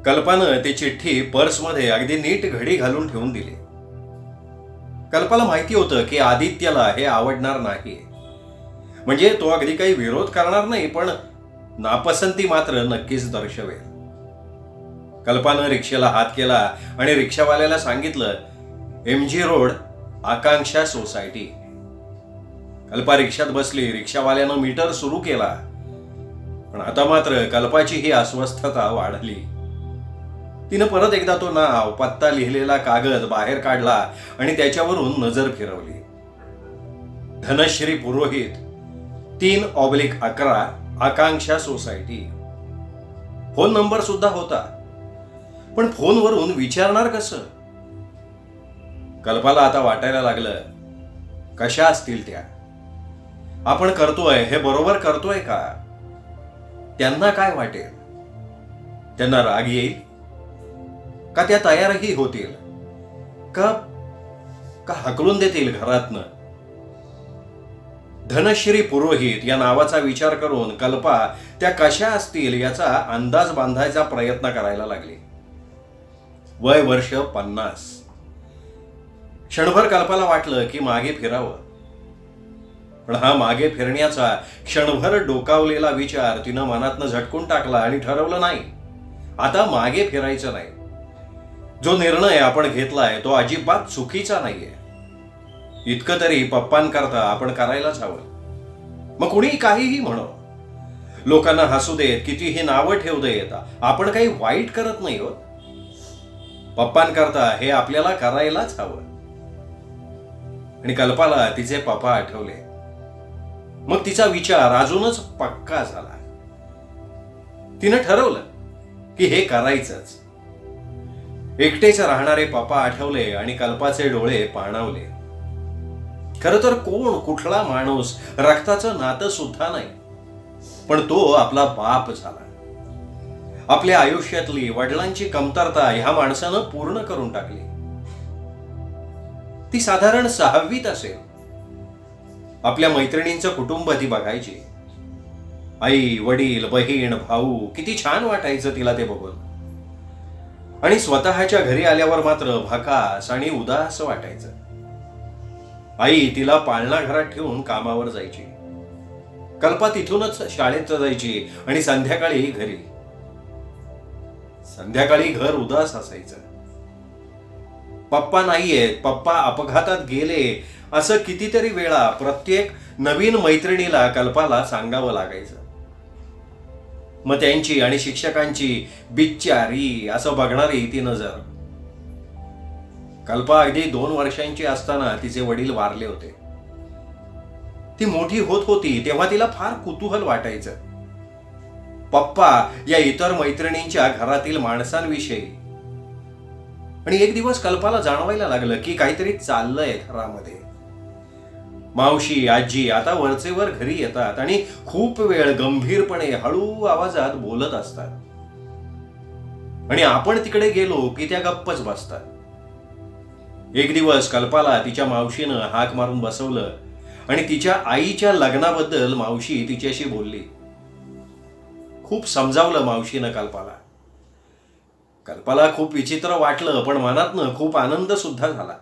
कल्पानं ती चिठ्ठी पर्समध्ये अगदी नीट घडी घालून ठेवून दिली. कल्पाला माहिती होतं की आदित्यला हे आवडणार नाही. म्हणजे तो अगदी काही विरोध करणार नाही, पण नापसंती मात्र नक्कीच दर्शवेल. कल्पानं रिक्षेला हात केला आणि रिक्षावाल्याला सांगितलं, MG रोड, आकांक्षा सोसायटी. कल्पा रिक्षात बसली. रिक्षावाल्यानं मीटर सुरू केला. पण आता मात्र कल्पाची ही अस्वस्थता वाढली. तिनं परत एकदा तो नाव, पत्ता लिहिलेला कागद बाहेर काढला आणि त्याच्यावरून नजर फिरवली. धनश्री पुरोहित, 3/11, आकांक्षा सोसायटी. फोन नंबर सुद्धा होता, पण फोनवरून विचारणार कसं? कल्पाला आता वाटायला लागलं, कशा असतील त्या? आपण करतोय हे बरोबर करतोय का? त्यांना काय वाटेल? त्यांना राग येईल का? त्या तयारही होतील का हकलून देतील घरातनं? धनश्री पुरोहित या नावाचा विचार करून कल्पा त्या कशा असतील याचा अंदाज बांधायचा प्रयत्न करायला लागली. वय वर्ष 50. क्षणभर कल्पाला वाटलं की मागे फिरावं, पण हा मागे फिरण्याचा क्षणभर डोकावलेला विचार तिनं मनातनं झटकून टाकला आणि ठरवलं, नाही, आता मागे फिरायचं नाही. जो निर्णय आपण घेतलाय तो अजिबात चुकीचा नाहीये. इतकं तरी पप्पांकरता आपण करायलाच हवं. मग कुणी काहीही म्हणो, लोकांना हसू देत, कितीही नावं ठेवू देत, आपण काही वाईट करत नाही होत. पप्पांकरता हे आपल्याला करायलाच हवं. आणि कल्पाला तिचे पप्पा आठवले. मग तिचा विचार अजूनच पक्का झाला. तिनं ठरवलं की हे करायचंच. एकटेच राहणारे पप्पा आठवले आणि कल्पाचे डोळे पाणावले. खर तर कोण, कुठला माणूस रक्ताचं नातं सुद्धा नाही, पण तो आपला बाप झाला. आपल्या आयुष्यातली वडिलांची कमतरता ह्या माणसानं पूर्ण करून टाकली. ती साधारण 6वीत असेल. आपल्या मैत्रिणींचं कुटुंब ती बघायची. आई, वडील, बहीण, भाऊ, किती छान वाटायचं तिला ते बघून. आणि स्वतःच्या घरी आल्यावर मात्र भकास आणि उदास वाटायचं. आई तिला पाळणा घरात ठेवून कामावर जायची. कल्पा तिथूनच शाळेत जायची आणि संध्याकाळी घरी. संध्याकाळी घर उदास असायचं. पप्पा नाहीयेत, पप्पा अपघातात गेले, असं कितीतरी वेळा प्रत्येक नवीन मैत्रिणीला कल्पाला सांगावं लागायचं. मग त्यांची आणि शिक्षकांची बिच्चारी असं बघणारी ती नजर. कल्पा अगदी 2 वर्षांची असताना तिचे वडील वारले होते. ती मोठी होत होती तेव्हा तिला फार कुतूहल वाटायचं, पप्पा या इतर मैत्रिणींच्या घरातील माणसांविषयी. आणि एक दिवस कल्पाला जाणवायला लागलं की काहीतरी चाललंय घरामध्ये. मावशी, आजी आता वरचेवर घरी येतात आणि खूप वेळ गंभीरपणे हळू आवाजात बोलत असतात. आणि आपण तिकडे गेलो की त्या गप्पच बसतात. एक दिवस कल्पाला तिच्या मावशीनं हाक मारून बसवलं आणि तिच्या आईच्या लग्नाबद्दल मावशी तिच्याशी बोलली. खूप समजावलं मावशीनं कल्पाला. कल्पाला खूप विचित्र वाटलं, पण मनातनं खूप आनंद सुद्धा झाला.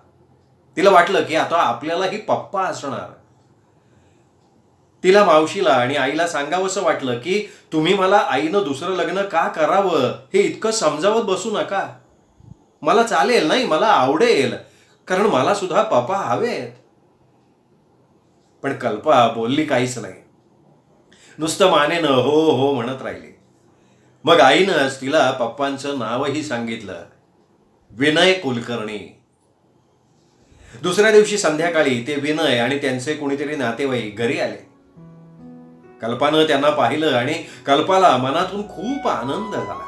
तिला वाटलं की आता आपल्यालाही पप्पा असणार. तिला मावशीला आणि आईला सांगावंसं वाटलं की तुम्ही मला आईनं दुसरं लग्न का करावं हे इतकं समजावत बसू नका. मला चालेल, नाही मला आवडेल, कारण मला सुद्धा पप्पा हवेत. पण कल्पा बोलली काहीच नाही. नुसतं मानेनं हो हो म्हणत राहिली. मग आईनंच तिला पप्पांचं नावही सांगितलं, विनय कुलकर्णी. दुसऱ्या दिवशी संध्याकाळी ते विनय आणि त्यांचे कोणीतरी नातेवाईक घरी आले. कल्पानं त्यांना पाहिलं आणि कल्पाला मनातून खूप आनंद झाला.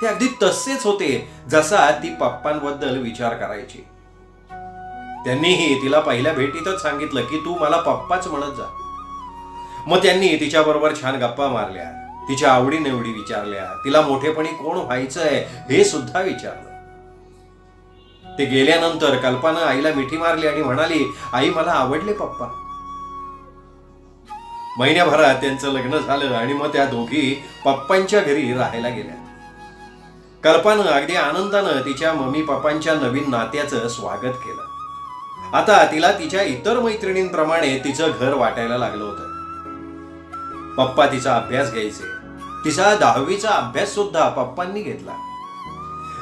ते अगदी तसेच होते जसा ती पप्पांबद्दल विचार करायची. त्यांनीही तिला पहिल्या भेटीतच सांगितलं की तू मला पप्पाच म्हणत जा. मग त्यांनी तिच्याबरोबर छान गप्पा मारल्या, तिच्या आवडीनिवडी विचारल्या, तिला मोठेपणी कोण व्हायचंय हे सुद्धा विचारलं. ते गेल्यानंतर कल्पानं आईला मिठी मारली आणि म्हणाली, आई मला आवडले पप्पा. महिन्याभरात त्यांचं लग्न झालं आणि मग त्या दोघी पप्पांच्या घरी राहायला गेल्या. कल्पानं अगदी आनंदानं तिच्या मम्मी पप्पांच्या नवीन नात्याचं स्वागत केलं. आता तिला तिच्या इतर मैत्रिणींप्रमाणे तिचं घर वाटायला लागलं होतं. पप्पा तिचा अभ्यास घ्यायचे. तिचा 10वीचा अभ्यास सुद्धा पप्पांनी घेतला.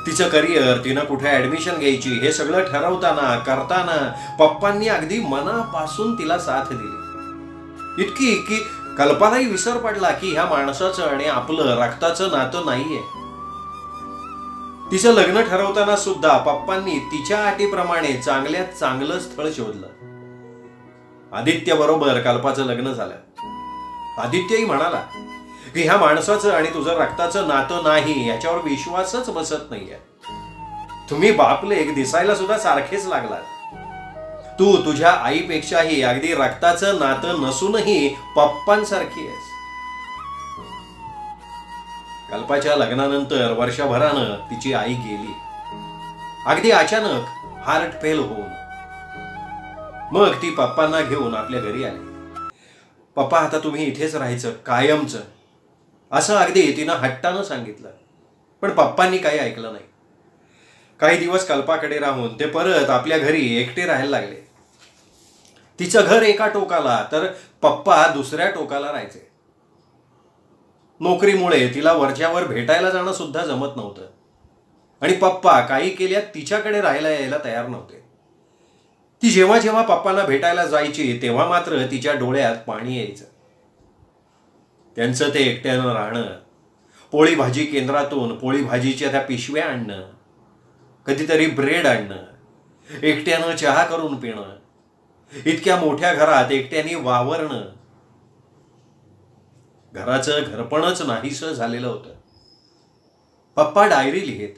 तिचं करिअर, तिनं कुठे ऍडमिशन घ्यायची हे सगळं ठरवताना करताना पप्पांनी अगदी मनापासून तिला साथ दिली. इतकी की कल्पनाही विसर पडला की ह्या माणसाचं आणि आपलं रक्ताचं नातं नाहीये. तिचं लग्न ठरवताना सुद्धा पप्पांनी तिच्या अटीप्रमाणे चांगल्यात चांगलं स्थळ शोधलं. आदित्य बरोबर कल्पाचं लग्न झालं. आदित्यही म्हणाला की ह्या माणसाचं आणि तुझं रक्ताचं नातं नाही याच्यावर विश्वासच बसत नाहीये. तुम्ही बापलेक दिसायला सुद्धा सारखेच लागलात. तू तुझ्या आईपेक्षाही अगदी रक्ताचं नातं नसूनही पप्पांसारखी आहेस. कल्पाच्या लग्नानंतर वर्षभरानं तिची आई गेली, अगदी अचानक हार्ट फेल होऊन. मग ती पप्पांना घेऊन आपल्या घरी आली. पप्पा, आता तुम्ही इथेच राहायचं कायमचं, असं अगदी तिनं हट्टानं सांगितलं. पण पप्पांनी काही ऐकलं नाही. काही दिवस कल्पाकडे राहून ते परत आपल्या घरी एकटे राहायला लागले. तिचं घर एका टोकाला तर पप्पा दुसऱ्या टोकाला राहायचे. नोकरीमुळे तिला वरच्यावर भेटायला जाणं सुद्धा जमत नव्हतं आणि पप्पा काही केल्यात तिच्याकडे राहायला यायला तयार नव्हते. ती जेव्हा जेव्हा पप्पांना भेटायला जायची तेव्हा मात्र तिच्या डोळ्यात पाणी यायचं. त्यांचं ते एकट्यानं राहणं, पोळी भाजी केंद्रातून पोळी भाजीच्या त्या पिशव्या आणणं, कधीतरी ब्रेड आणणं, एकट्यानं चहा करून पिणं, इतक्या मोठ्या घरात एकट्याने वावरणं, घराचं घरपणच नाहीसं झालेलं होतं. पप्पा डायरी लिहित.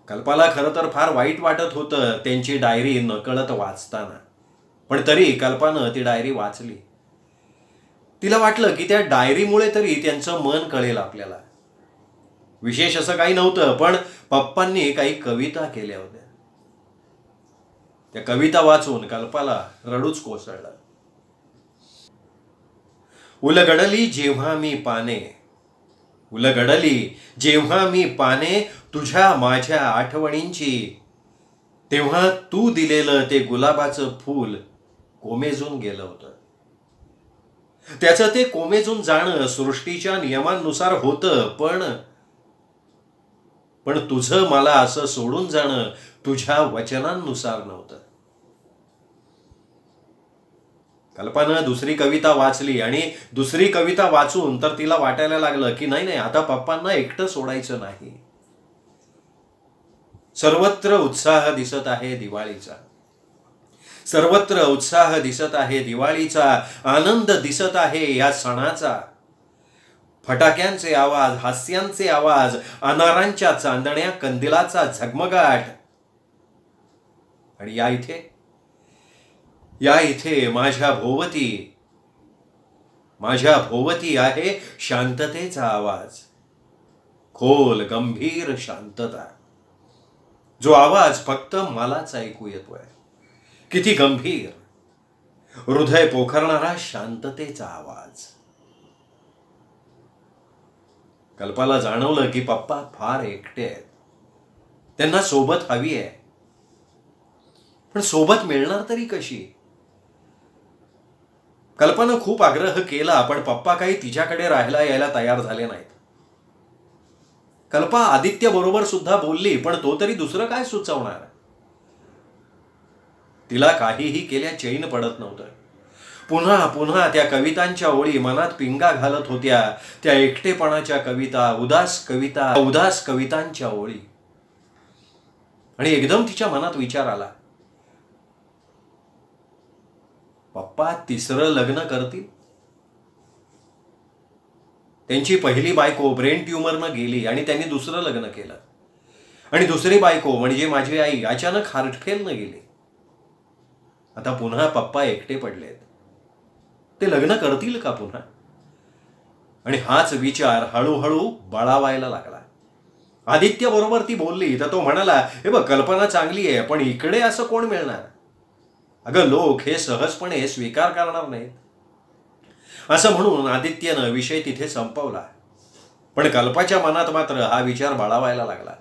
कल्पाला खरं तर फार वाईट वाटत होतं त्यांची डायरी नकळत वाचताना. पण तरी कल्पानं ती डायरी वाचली. तिला वाटलं की त्या डायरीमुळे तरी त्यांचं मन कळेल आपल्याला. विशेष असं काही नव्हतं, पण पप्पांनी काही कविता केल्या होत्या. त्या कविता वाचून कल्पाला रडूच कोसळलं. उलगडली जेव्हा मी पाने, उलगडली जेव्हा मी पाने तुझ्या माझ्या आठवणींची, तेव्हा तू दिलेलं ते गुलाबाचं फूल कोमेजून गेलं होतं. त्याचं ते कोमेजून जाणं सृष्टीच्या नियमांनुसार होतं, पण तुझं मला असं सोडून जाणं तुझ्या वचनांनुसार नव्हतं. कल्पानं दुसरी कविता वाचली आणि दुसरी कविता वाचून तर तिला वाटायला लागलं की नाही, आता पप्पांना एकटं सोडायचं नाही. सर्वत्र उत्साह दिसत आहे दिवाळीचा, सर्वत्र उत्साह दिसत आहे दिवाळीचा, आनंद दिसत आहे या सणाचा. फटाक्यांचे आवाज, हास्यांचे आवाज, अनारांच्या चांदण्या, कंदिलाचा झगमगाट. आणि या इथे माझ्या भोवती आहे शांततेचा आवाज, खोल गंभीर शांतता. जो आवाज फक्त मलाच ऐकू येतोय. किती गंभीर, हृदय पोखरणारा शांततेचा आवाज. कल्पाला जाणवलं की पप्पा फार एकटे आहेत. त्यांना सोबत हवी आहे, पण सोबत मिळणार तरी कशी? कल्पानं खूप आग्रह केला, पण पप्पा काही तिच्याकडे राहायला यायला तयार झाले नाहीत. कल्पा आदित्य बरोबर सुद्धा बोलली, पण तो तरी दुसरं काय सुचवणार? तिला काहीही केल्या चैन पडत नव्हतं. पुन्हा पुन्हा त्या कवितांच्या ओळी मनात पिंगा घालत होत्या. त्या एकटेपणाच्या कविता, उदास कवितांच्या ओळी. आणि एकदम तिच्या मनात विचार आला, पप्पा तिसरं लग्न करतील? त्यांची पहिली बायको ब्रेन ट्यूमरनं गेली आणि त्यांनी दुसरं लग्न केलं. आणि दुसरी बायको म्हणजे माझी आई अचानक हार्टफेलनं गेली. आता पुन्हा पप्पा एकटे पडलेत. ते लग्न करतील का पुन्हा? आणि हाच विचार हळूहळू बळावायला लागला. आदित्य बरोबर ती बोलली तर तो म्हणाला, हे बघ कल्पना चांगली आहे, पण इकडे असं कोण मिळणार? अगं लोक हे सहजपणे स्वीकार करणार नाहीत. असं म्हणून आदित्यनं विषय तिथे संपवला. पण कल्पाच्या मनात मात्र हा विचार बाळावायला लागला.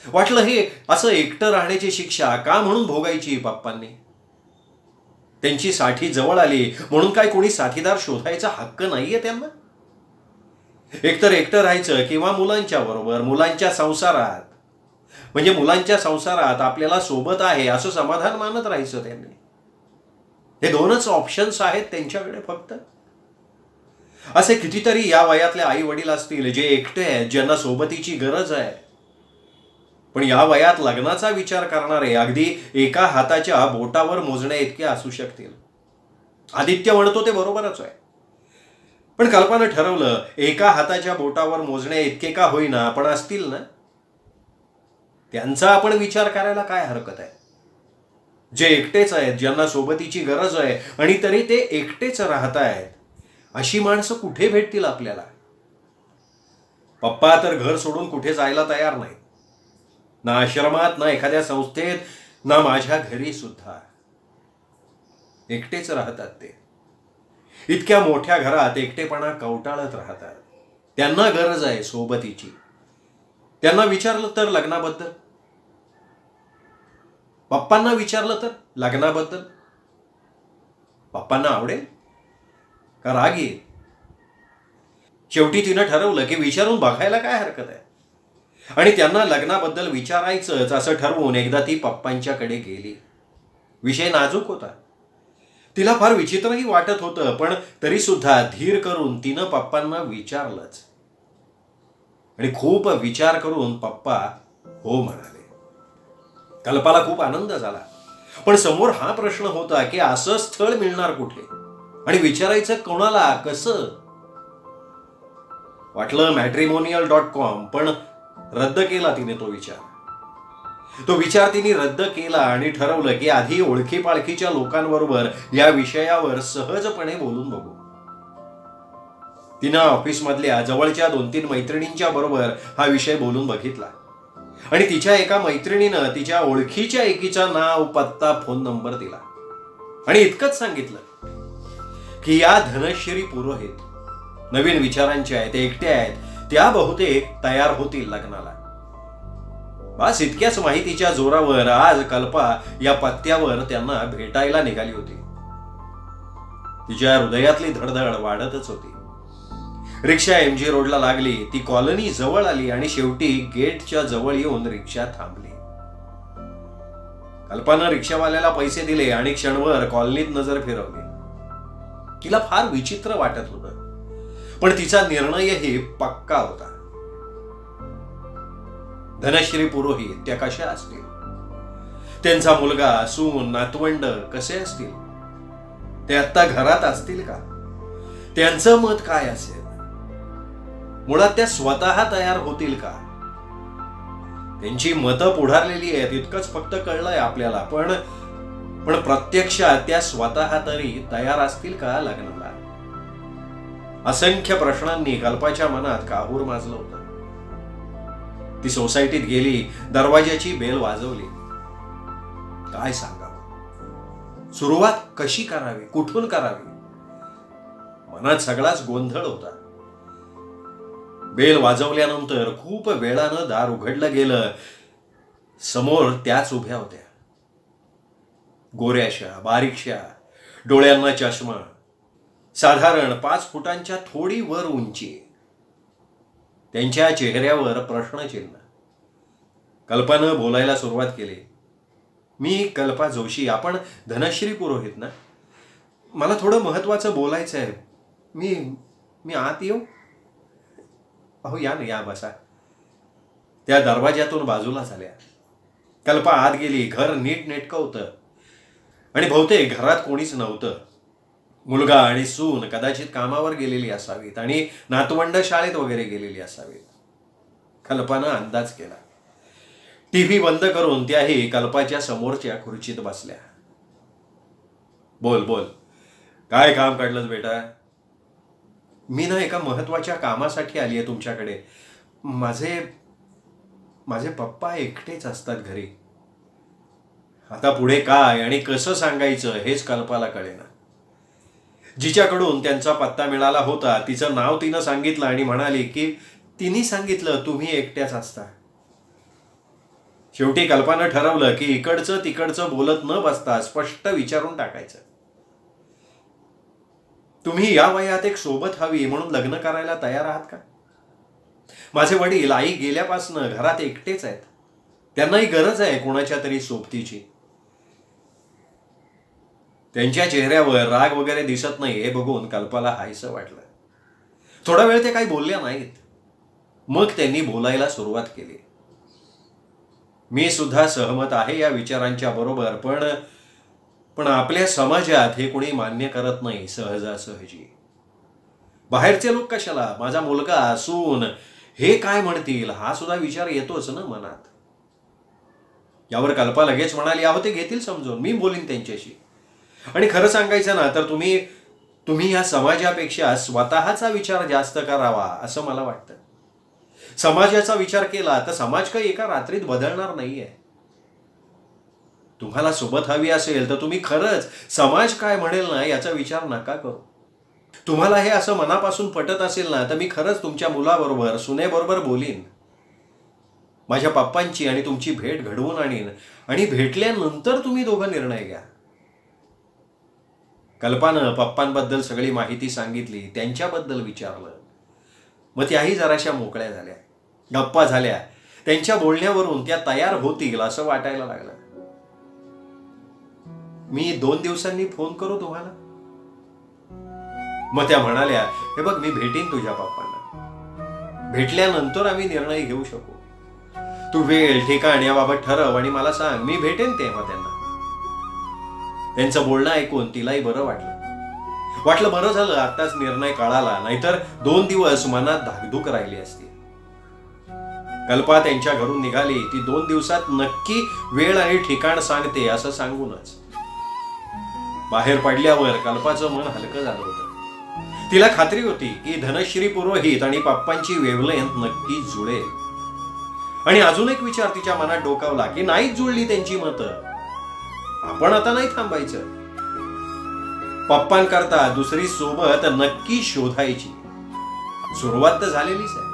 वाटलं हे असं एकटं राहण्याची शिक्षा का म्हणून भोगायची पप्पांनी. त्यांची साठी जवळ आली म्हणून काय कोणी साथीदार शोधायचा हक्क नाहीये त्यांना. एकतर एकटं राहायचं किंवा मुलांच्या बरोबर, मुलांच्या संसारात. म्हणजे मुलांच्या संसारात आपल्याला सोबत आहे असं समाधान मानत राहायचं त्यांनी. हे दोनच ऑप्शन्स आहेत त्यांच्याकडे फक्त. असे कितीतरी या वयातले आई वडील असतील जे एकटे आहेत, ज्यांना सोबतीची गरज आहे. पण या वयात लग्नाचा विचार करणारे अगदी एका हाताच्या बोटावर मोजण्या इतके असू शकतील. आदित्य म्हणतो ते बरोबरच आहे. पण कल्पानं ठरवलं एका हाताच्या बोटावर मोजण्या इतके का होईना पण असतील ना. त्यांचा आपण विचार करायला काय हरकत आहे. जे एकटेच आहेत, ज्यांना सोबतीची गरज आहे आणि तरी ते एकटेच राहत आहेत, अशी माणसं कुठे भेटतील आपल्याला. पप्पा तर घर सोडून कुठे जायला तयार नाहीत. ना आश्रमात, ना एखाद्या संस्थेत, ना माझ्या घरी सुद्धा. एकटेच राहतात ते. इतक्या मोठ्या घरात एकटेपणा कवटाळत राहतात. त्यांना गरज आहे सोबतीची. त्यांना विचारलं तर लग्नाबद्दल, पप्पांना विचारलं तर लग्नाबद्दल, पप्पांना आवडेल का राग येईल. शेवटी तिनं ठरवलं की विचारून बघायला काय हरकत आहे. आणि त्यांना लग्नाबद्दल विचारायचंच असं ठरवून एकदा ती पप्पांच्याकडे गेली. विषय नाजूक होता. तिला फार विचित्रही वाटत होतं, पण तरी सुद्धा धीर करून तिनं पप्पांना विचारलंच. आणि खूप विचार करून पप्पा हो म्हणाले. कल्पाला खूप आनंद झाला. पण समोर हा प्रश्न होता की असं स्थळ मिळणार कुठे आणि विचारायचं कोणाला, कसं. वाटलं matrimonial.com, पण रद्द केला तिने तो विचार. तो विचार तिने रद्द केला आणि ठरवलं की आधी ओळखी पाळखीच्या लोकांबरोबर या विषयावर सहजपणे बोलून बघू. तिनं ऑफिसमधल्या जवळच्या 2-3 मैत्रिणींच्या बरोबर हा विषय बोलून बघितला. आणि तिच्या एका मैत्रिणीनं तिच्या ओळखीच्या एकीचा नाव, पत्ता, फोन नंबर दिला. आणि इतकंच सांगितलं की या धनश्री पुरोहित नवीन विचारांच्या आहेत, एकट्या आहेत, त्या बहुतेक तयार होतील लग्नाला. बस इतक्याच माहितीच्या जोरावर आज कल्पा या पत्त्यावर त्यांना भेटायला निघाली होती. तिच्या हृदयातली धडधड वाढतच होती. रिक्षा MG रोडला लागली. ती कॉलनी जवळ आली आणि शेवटी गेटच्या जवळ येऊन रिक्षा थांबली. कल्पानं रिक्षावाल्याला पैसे दिले आणि क्षणभर कॉलनीत नजर फिरवली. तिला फार विचित्र वाटत होतं, पण तिचा निर्णयही पक्का होता. धनश्री पुरोहित त्या कशा असतील, त्यांचा मुलगा, सून, नातवंड कसे असतील, ते आत्ता घरात असतील का, त्यांचं मत काय असेल, मुळात त्या स्वतः तयार होतील का. त्यांची मतं पुढारलेली आहेत इतकंच फक्त कळलंय आपल्याला, पण प्रत्यक्षात त्या स्वतः तरी तयार असतील का लग्नाला. असंख्य प्रश्नांनी कल्पाच्या मनात काहूर माजलं होतं. ती सोसायटीत गेली, दरवाजाची बेल वाजवली. काय सांगावं, सुरुवात कशी करावी, कुठून करावी, मनात सगळाच गोंधळ होता. बेल वाजवल्यानंतर खूप वेळानं दार उघडलं गेलं. समोर त्याच उभ्या होत्या. गोऱ्याशा, बारीकशा, डोळ्यांना चष्मा, साधारण 5 फुटांच्या थोडी वर उंची. त्यांच्या चेहऱ्यावर प्रश्नचिन्ह. कल्पानं बोलायला सुरुवात केली. मी कल्पा जोशी, आपण धनश्री पुरोहित ना. मला थोडं महत्वाचं बोलायचं आहे. मी आत येऊ. अहो या ना, या बसा. त्या दरवाज्यातून बाजूला झाल्या. कल्पा आत गेली. घर नीट नेटकं होतं आणि बहुतेक घरात कोणीच नव्हतं. मुलगा आणि सून कदाचित कामावर गेलेली असावीत आणि नातवंड शाळेत वगैरे गेलेली असावीत. कल्पानं अंदाज केला. टीव्ही बंद करून त्याही कल्पाच्या समोरच्या खुर्चीत बसल्या. बोल बोल, काय काम काढलंस बेटा. मी ना एका महत्वाच्या कामासाठी आली आहे तुमच्याकडे. माझे पप्पा एकटेच असतात घरी. आता पुढे काय आणि कसं सांगायचं हेच कल्पाला कळेना. जिच्याकडून त्यांचा पत्ता मिळाला होता तिचं नाव तिनं सांगितलं आणि म्हणाली की तिने सांगितलं तुम्ही एकट्याच असता. शेवटी कल्पानं ठरवलं की इकडचं तिकडचं बोलत न बसता स्पष्ट विचारून टाकायचं. तुम्ही या वयात एक सोबत हवी म्हणून लग्न करायला तयार आहात का? माझे वडील आई गेल्यापासून घरात एकटेच आहेत. त्यांनाही गरज आहे कोणाच्या तरी सोबतीची. त्यांच्या चेहऱ्यावर राग वगैरे दिसत नाही हे बघून कल्पाला हायसं वाटलं. थोडा वेळ ते काही बोलल्या नाहीत. मग त्यांनी बोलायला सुरुवात केली. मी सुद्धा सहमत आहे या विचारांच्या बरोबर, पण आपल्या समाजात हे कोणी मान्य करत नाही सहजासहजी. बाहेरचे लोक कशाला, माझा मुलगा सून हे काय म्हणतील हा सुद्धा विचार येतोच ना मनात. यावर कल्पा लगेच म्हणाली, अहो ते घेतील समजून, मी बोलीन त्यांच्याशी. आणि खरं सांगायचं ना तर तुम्ही या समाजापेक्षा स्वतःचा विचार जास्त करावा असं मला वाटतं. समाजाचा विचार केला तर समाज काही एका रात्रीत बदलणार नाहीये. तुम्हाला सोबत हवी असेल तर तुम्ही खरंच समाज काय म्हणेल ना याचा विचार नका करू. तुम्हाला हे असं मनापासून पटत असेल ना तर मी खरंच तुमच्या मुलाबरोबर सुनेबरोबर बोलीन. माझ्या पप्पांची आणि तुमची भेट घडवून आणीन आणि भेटल्यानंतर तुम्ही दोघं निर्णय घ्या. कल्पानं पप्पांबद्दल सगळी माहिती सांगितली, त्यांच्याबद्दल विचारलं. मग त्याही जराशा मोकळ्या झाल्या, गप्पा झाल्या. त्यांच्या बोलण्यावरून त्या तयार होतील असं वाटायला लागलं. मी 2 दिवसांनी फोन करू तुम्हाला. मग त्या म्हणाल्या, हे बघ मी भेटीन तुझ्या पप्पांना. भेटल्यानंतर आम्ही निर्णय घेऊ शकू. तू वेळ ठिकाण याबाबत ठरव आणि मला सांग, मी भेटेन तेव्हा त्यांना. त्यांचं बोलणं ऐकून तिलाही बरं वाटलं बरं झालं आताच निर्णय कळाला, नाहीतर 2 दिवस मनात धाकधूक राहिली असती. कल्पा त्यांच्या घरून निघाली. ती 2 दिवसात नक्की वेळ आणि ठिकाण सांगते असं सांगूनच. बाहेर पडल्यावर कल्पाचं मन हलकं झालं होतं. तिला खात्री होती की धनश्री पुरोहित आणि पप्पांची वेवलेंथ नक्की जुळेल. आणि अजून एक विचार तिच्या मनात डोकावला की नाहीच जुळली त्यांची मतं, आपण आता नाही थांबायचं. पप्पांकरता दुसरी सोबत नक्की शोधायची. सुरुवात तर झालेलीच आहे.